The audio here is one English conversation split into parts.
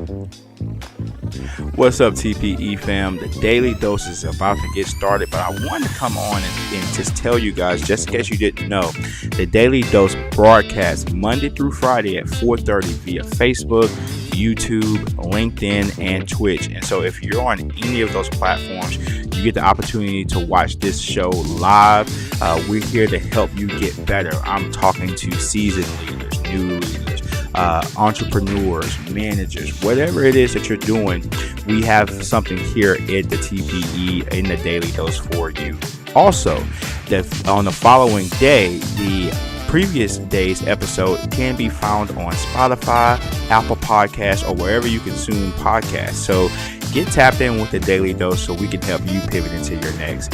What's up, TPE fam? The Daily Dose is about to get started, but I want to come on and just tell you guys, just in case you didn't know, the Daily Dose broadcasts Monday through Friday at 4:30 via Facebook, YouTube, LinkedIn, and Twitch. And so if you're on any of those platforms, you get the opportunity to watch this show live. We're here to help you get better. I'm talking to seasoned leaders, new leaders, entrepreneurs, managers, whatever it is that you're doing. We have something here at the TPE in the Daily Dose for you. Also, on the following day, the previous day's episode can be found on Spotify, Apple Podcasts, or wherever you consume podcasts. So get tapped in with the Daily Dose so we can help you pivot into your next.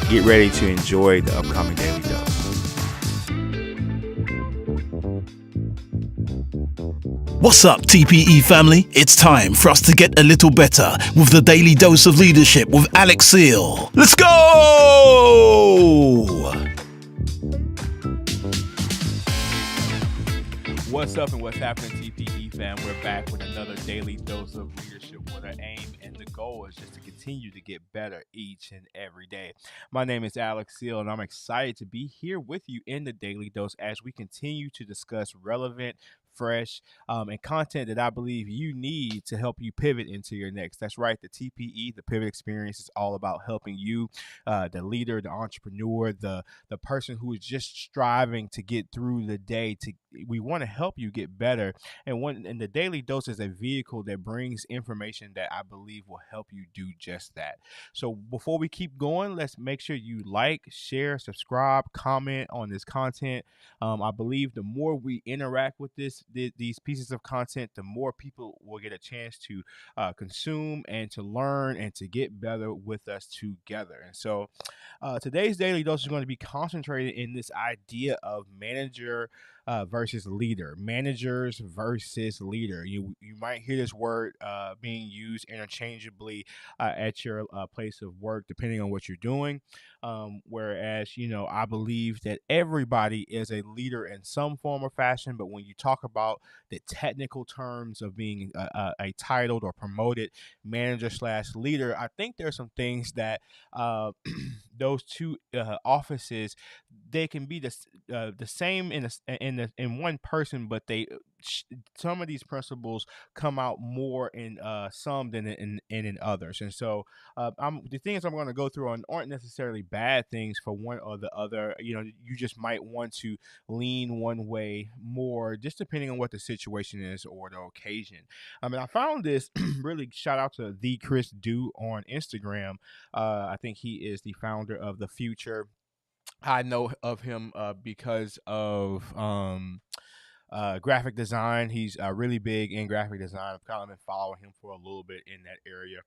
Get ready to enjoy the upcoming Daily Dose. What's up, TPE family? It's time for us to get a little better with the Daily Dose of Leadership with Alex Seal. Let's go! What's up and what's happening, TPE fam? We're back with another Daily Dose of Leadership with an aim, and the goal is just to continue to get better each and every day. My name is Alex Seal, and I'm excited to be here with you in the Daily Dose as we continue to discuss relevant, fresh, and content that I believe you need to help you pivot into your next. That's right. The TPE, the Pivot Experience, is all about helping you, the leader, the entrepreneur, the person who is just striving to get through the day. We want to help you get better. And the Daily Dose is a vehicle that brings information that I believe will help you do just that. So before we keep going, let's make sure you like, share, subscribe, comment on this content. I believe the more we interact with these pieces of content, the more people will get a chance to consume and to learn and to get better with us together. And so today's Daily Dose is going to be concentrated in this idea of manager versus leader, managers versus leader. You might hear this word being used interchangeably at your place of work, depending on what you're doing. Whereas, I believe that everybody is a leader in some form or fashion, but when you talk about the technical terms of being a titled or promoted manager / leader, I think there's some things that those two offices, they can be the same in one person, but some of these principles come out more in some than in others. And so the things I'm going to go through aren't necessarily bad things for one or the other. You just might want to lean one way more, just depending on what the situation is or the occasion. I found this really, shout out to the Chris Do on Instagram. I think he is the founder of The Future. I know of him because of graphic design. He's really big in graphic design. I've kind of been following him for a little bit in that area.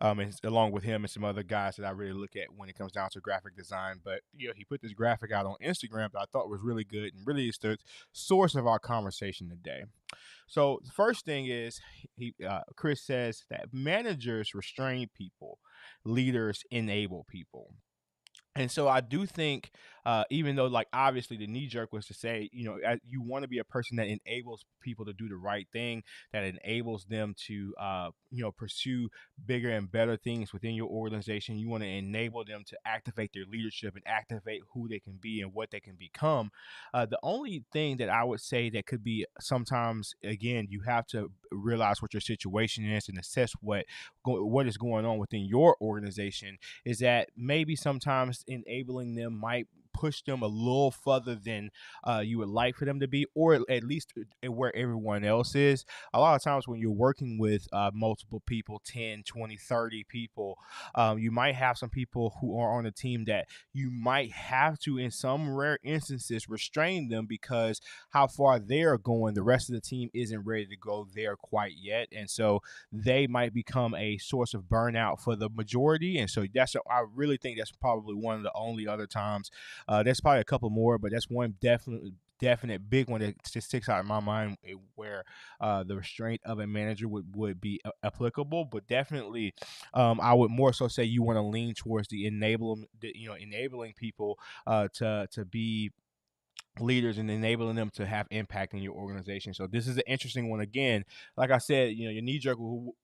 And along with him and some other guys that I really look at when it comes down to graphic design. But he put this graphic out on Instagram that I thought was really good and really is the source of our conversation today. So the first thing is, Chris says that managers restrain people, leaders enable people. And so I do think, even though, like, obviously the knee jerk was to say, you want to be a person that enables people to do the right thing, that enables them to, pursue bigger and better things within your organization. You want to enable them to activate their leadership and activate who they can be and what they can become. The only thing that I would say that could be sometimes, again, you have to realize what your situation is and assess what is going on within your organization, is that maybe sometimes enabling them might push them a little further than you would like for them to be, or at least where everyone else is. A lot of times when you're working with multiple people, 10, 20, 30 people, you might have some people who are on the team that you might have to, in some rare instances, restrain them because how far they're going, the rest of the team isn't ready to go there quite yet. And so they might become a source of burnout for the majority. And so I really think that's probably one of the only other times. There's probably a couple more, but that's one definite big one that just sticks out in my mind, where the restraint of a manager would be applicable. But definitely, I would more so say you want to lean towards the enabling people to be leaders and enabling them to have impact in your organization. So this is an interesting one. Again, like I said, your knee jerk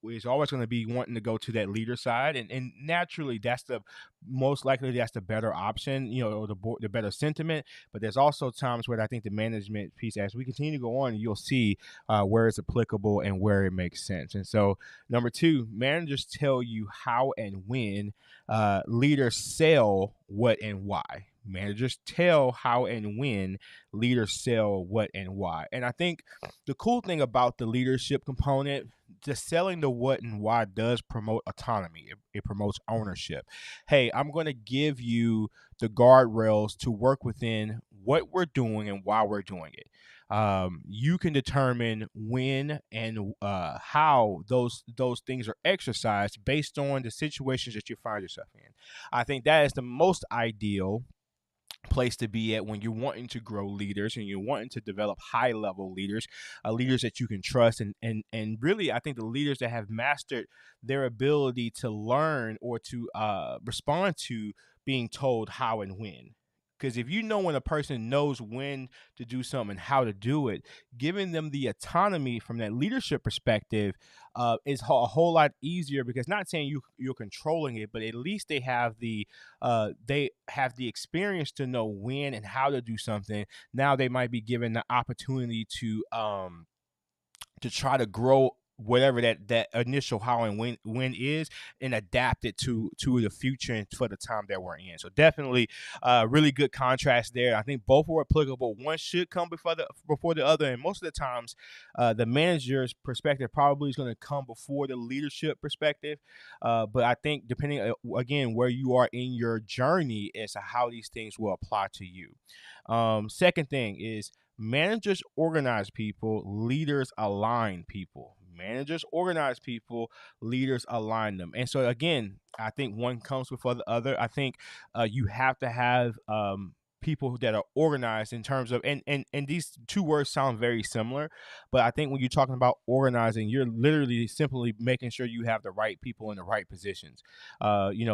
is always going to be wanting to go to that leader side, and naturally that's the most likely that's the better option, or the better sentiment. But there's also times where I think the management piece, as we continue to go on, you'll see where it's applicable and where it makes sense. And so number two, managers tell you how and when. Leaders sell what and why. Managers tell how and when, leaders sell what and why. And I think the cool thing about the leadership component, the selling the what and why does promote autonomy. It promotes ownership. Hey, I'm going to give you the guardrails to work within what we're doing and why we're doing it. You can determine when and how those things are exercised based on the situations that you find yourself in. I think that is the most ideal place to be at when you're wanting to grow leaders and you're wanting to develop high level leaders, leaders that you can trust, and really I think the leaders that have mastered their ability to learn or to respond to being told how and when. Because if you know when a person knows when to do something and how to do it, giving them the autonomy from that leadership perspective is a whole lot easier. Because not saying you're controlling it, but at least they have the experience to know when and how to do something. Now they might be given the opportunity to try to grow whatever that initial how and when is, and adapt it to the future and for the time that we're in. So definitely really good contrast there. I think both were applicable. One should come before the other, and most of the times the manager's perspective probably is going to come before the leadership perspective. But I think depending again where you are in your journey as to how these things will apply to you. Second thing is, managers organize people, leaders align people. Managers organize people, leaders align them. And so again, I think one comes before the other. I think you have to have people that are organized in terms of, and these two words sound very similar, but I think when you're talking about organizing, you're literally simply making sure you have the right people in the right positions,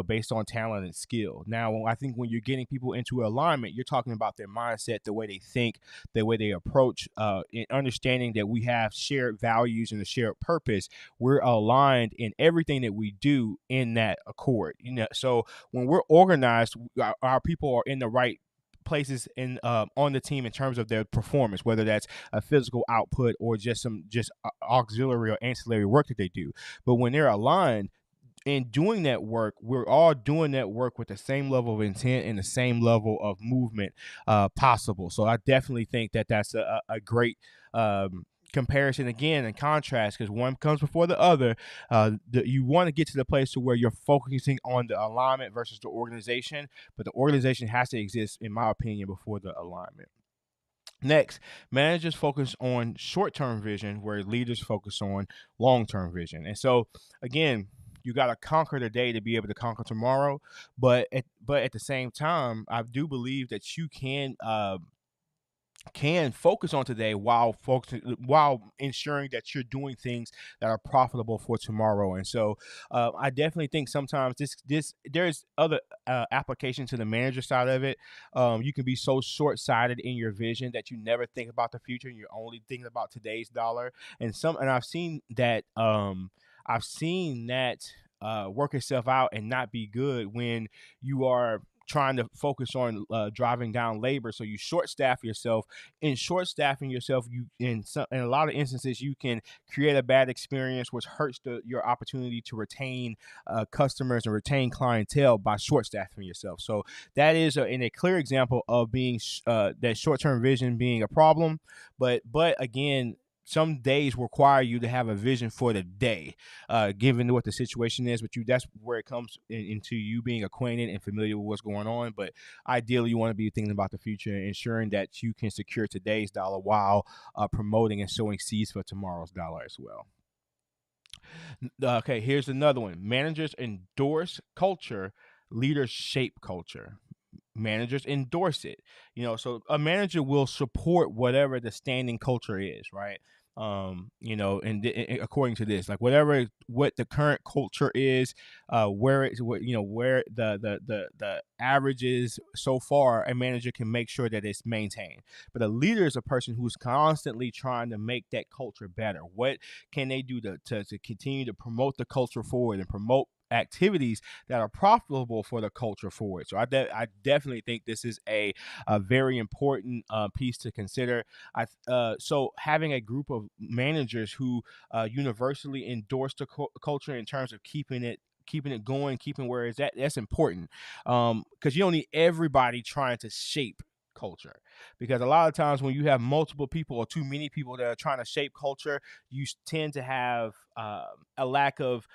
based on talent and skill. Now, I think when you're getting people into alignment, you're talking about their mindset, the way they think, the way they approach, and understanding that we have shared values and a shared purpose. We're aligned in everything that we do in that accord. So when we're organized, our people are in the right places in on the team in terms of their performance, whether that's a physical output or just auxiliary or ancillary work that they do. But when they're aligned in doing that work, we're all doing that work with the same level of intent and the same level of movement possible. So I definitely think that that's a great comparison again and contrast, because one comes before the other. You want to get to the place to where you're focusing on the alignment versus the organization, but the organization has to exist, in my opinion, before the alignment. Next, managers focus on short-term vision, where leaders focus on long-term vision. And so, again, you got to conquer the day to be able to conquer tomorrow. But at the same time, I do believe that you can focus on today while ensuring that you're doing things that are profitable for tomorrow. And so I definitely think sometimes this there's other application to the manager side of it. You can be so short-sighted in your vision that you never think about the future and you're only thinking about today's dollar. And I've seen that work itself out and not be good when you are trying to focus on driving down labor. So you short staff yourself. In short staffing yourself, in a lot of instances you can create a bad experience, which hurts your opportunity to retain customers and retain clientele by short staffing yourself. So that is in a clear example of being that short term vision being a problem. But again, some days require you to have a vision for the day, given what the situation is. But that's where it comes into you being acquainted and familiar with what's going on. But ideally, you want to be thinking about the future and ensuring that you can secure today's dollar while promoting and sowing seeds for tomorrow's dollar as well. Okay, here's another one. Managers endorse culture, leaders shape culture. Managers endorse it. So a manager will support whatever the standing culture is, right? And according to this, like what the current culture is, where it's what where the average is so far, a manager can make sure that it's maintained. But a leader is a person who's constantly trying to make that culture better. What can they do to continue to promote the culture forward and promote activities that are profitable for the culture forward? So I definitely think this is a very important piece to consider. So having a group of managers who universally endorse the culture in terms of keeping it going, keeping where it's at, that's important. Because you don't need everybody trying to shape culture, because a lot of times when you have multiple people or too many people that are trying to shape culture, you tend to have a lack of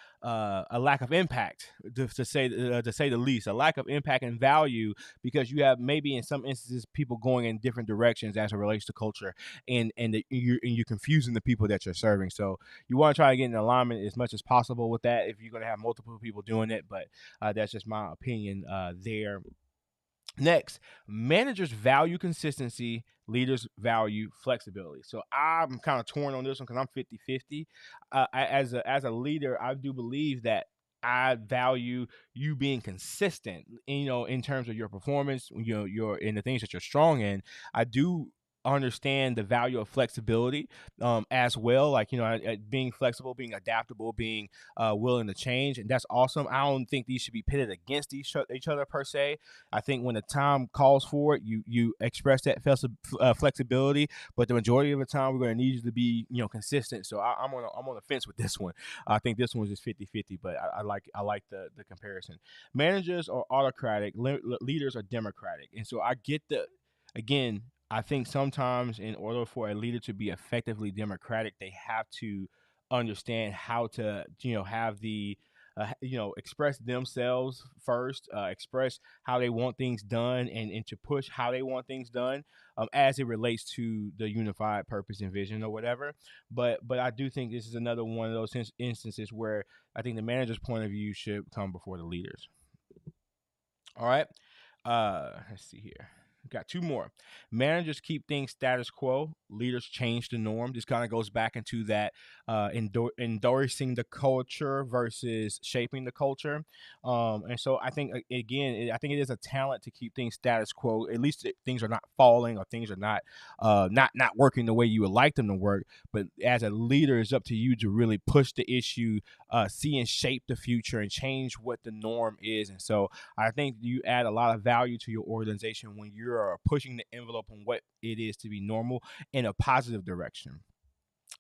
impact, to say the least, a lack of impact and value, because you have maybe in some instances people going in different directions as it relates to culture, and you're confusing the people that you're serving. So you want to try to get in alignment as much as possible with that if you're going to have multiple people doing it. But that's just my opinion there. Next, managers value consistency, leaders value flexibility. So I'm kind of torn on this one because I'm 50-50. As a leader, I do believe that I value you being consistent, in terms of your performance, your in the things that you're strong in. I do understand the value of flexibility as well, like being flexible, being adaptable, being willing to change, and that's awesome. I don't think these should be pitted against each other per se. I think when the time calls for it, you express that flexibility, but the majority of the time we're going to need you to be consistent. So I'm on the fence with this one. I think this one's just 50-50, but I like the comparison. Managers are autocratic, leaders are democratic, and so I get the again. I think sometimes in order for a leader to be effectively democratic, they have to understand how to have the express themselves first, express how they want things done, and to push how they want things done, as it relates to the unified purpose and vision or whatever. But I do think this is another one of those instances where I think the manager's point of view should come before the leaders. All right. Let's see here. Got two more. Managers keep things status quo. Leaders change the norm. This kind of goes back into that endorsing the culture versus shaping the culture. And so I think again, I think it is a talent to keep things status quo. At least things are not falling or things are not working the way you would like them to work. But as a leader, it's up to you to really push the issue, see and shape the future and change what the norm is. And so I think you add a lot of value to your organization when you're pushing the envelope on what it is to be normal in a positive direction.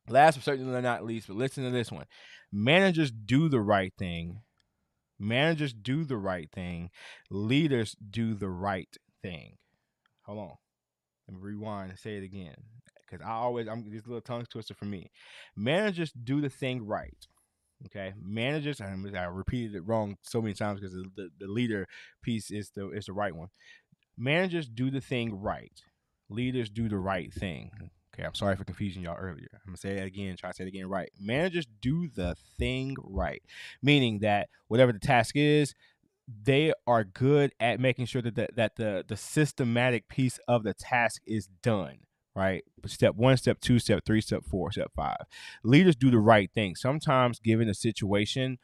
Last but certainly not least, but listen to this one. Managers do the right thing. Managers do the right thing. Leaders do the right thing. Hold on. Let me rewind and say it again. Because I'm this little tongue twister for me. Managers do the thing right. Okay, managers. I repeated it wrong so many times because the leader piece is the right one. Managers do the thing right. Leaders do the right thing. Okay, I'm sorry for confusing y'all earlier. I'm gonna say it again. Try to say it again right. Managers do the thing right, meaning that whatever the task is, they are good at making sure that the systematic piece of the task is done. Right. Step one, step two, step three, step four, step five. Leaders do the right thing. Sometimes, given a situation,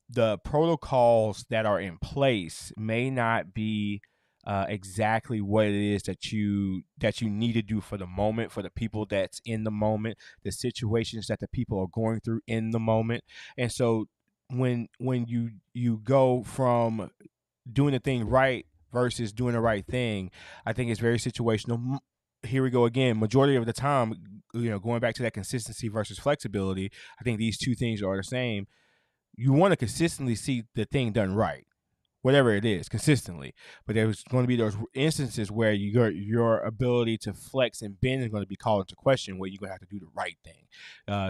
the protocols that are in place may not be exactly what it is that you need to do for the moment, for the people that's in the moment, the situations that the people are going through in the moment. And so when you go from doing the thing right versus doing the right thing, I think it's very situational. Here we go again. Majority of the time, going back to that consistency versus flexibility, I think these two things are the same. You want to consistently see the thing done right, whatever it is, consistently. But there's going to be those instances where your ability to flex and bend is going to be called into question, where you're going to have to do the right thing.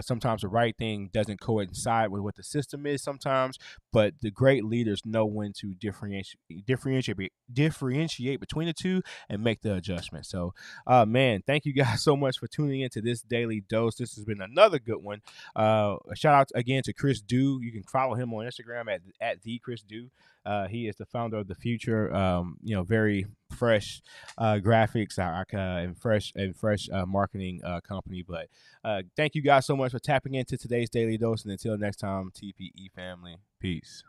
Sometimes the right thing doesn't coincide with what the system is sometimes, but the great leaders know when to differentiate between the two and make the adjustment. So, man, thank you guys so much for tuning into this daily dose. This has been another good one. A shout out again to Chris Dew. You can follow him on Instagram at the Chris Dew. He is the founder of the Future. Very fresh graphics and fresh marketing company. But thank you guys so much for tapping into today's Daily Dose. And until next time, TPE family, peace.